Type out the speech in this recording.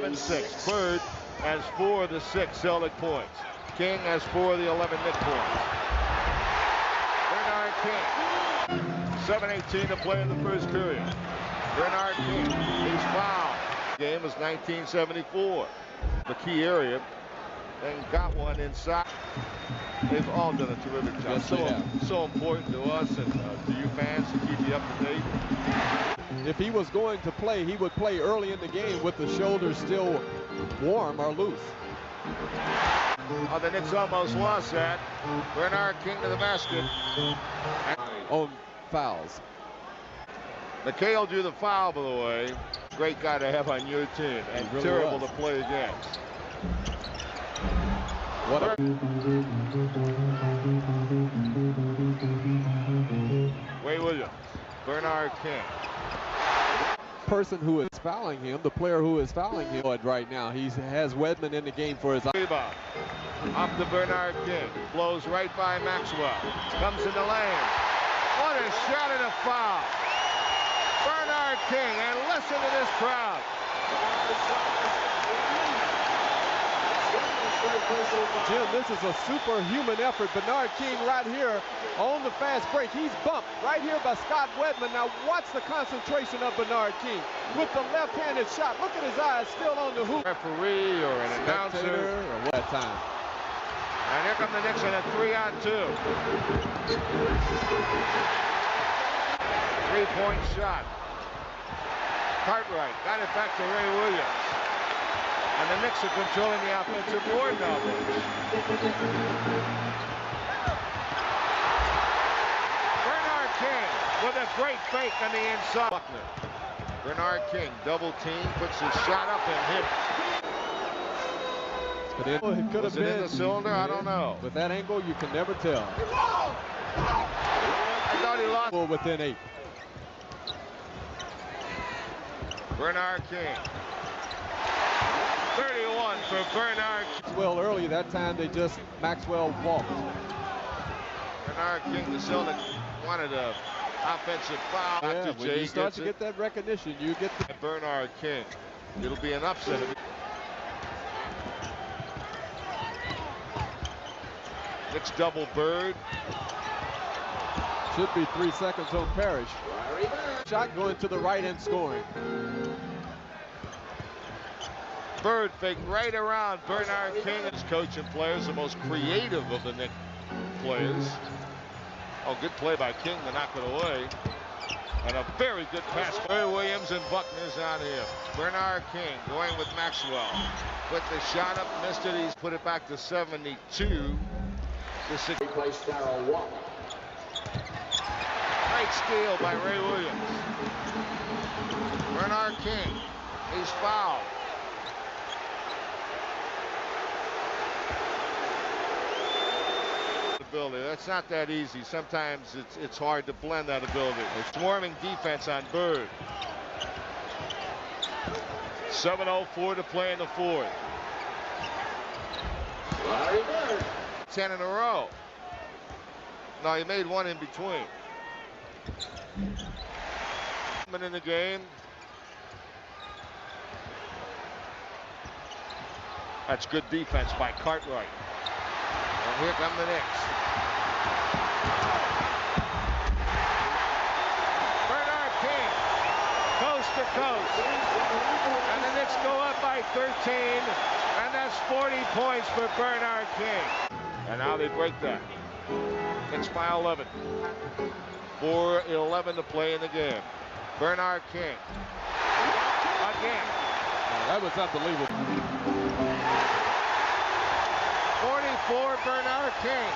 11-6. Bird has 4 of the 6 Celtic points. King has 4 of the 11 Knick points. Bernard King. 7:18 to play in the first period. Bernard King, he's fouled. Game was 1974. The key area, and got one inside. They've all done a terrific job. Yes, so important to us and to you fans to keep you up to date. If he was going to play, he would play early in the game with the shoulders still warm or loose. Oh, the Knicks almost lost that. Bernard King to the basket. On fouls. McHale drew the foul, by the way. Great guy to have on your team, and really terrible was. to play against. What a Ray Williams, Bernard King. person who is fouling him, the player who is fouling him right now. He has Wedman in the game for his. Rebound. Up to Bernard King. Blows right by Maxwell. Comes in the lane. What a shot and a foul. Bernard King, and listen to this crowd. Jim, this is a superhuman effort. Bernard King right here on the fast break. He's bumped right here by Scott Wedman. Now watch the concentration of Bernard King with the left-handed shot. Look at his eyes still on the hoop. Referee or an announcer. Or what time? And here come the Knicks in a 3-on-2. 3-point shot. Cartwright got it back to Ray Williams. And the Knicks are controlling the offensive board now. Bernard King with a great fake on the inside. Buckner. Bernard King double team, puts his shot up and hit. But it could have been in the cylinder. I don't know. With that angle, you can never tell. I thought he lost. Within 8. Bernard King. 31 for Bernard. Well, early that time they just Maxwell walked. Bernard King, the Celtics wanted a offensive foul. Yeah, when you start to get that recognition, you get the Bernard King. It'll be an upset. Knicks double Bird. Should be 3 seconds on Parrish. Shot going to the right and scoring. Bird fake right around Bernard King. His coach and players, the most creative of the Knicks players. Oh, good play by King to knock it away. And a very good pass. Ray Williams and Buckner's on him. Bernard King going with Maxwell. Put the shot up, missed it. He's put it back to 72. To 6. Replace Darrell Watt. Great steal by Ray Williams. Bernard King. He's fouled. That's not that easy. Sometimes it's hard to blend that ability. A swarming defense on Bird. 7:04 to play in the fourth. 10 in a row. No, he made one in between. In the game. That's good defense by Cartwright. And here come the Knicks. Bernard King, coast to coast. And the Knicks go up by 13. And that's 40 points for Bernard King. And now they break that. Knicks by 11. 4:11 to play in the game. Bernard King. Again. That was unbelievable. 44, Bernard King.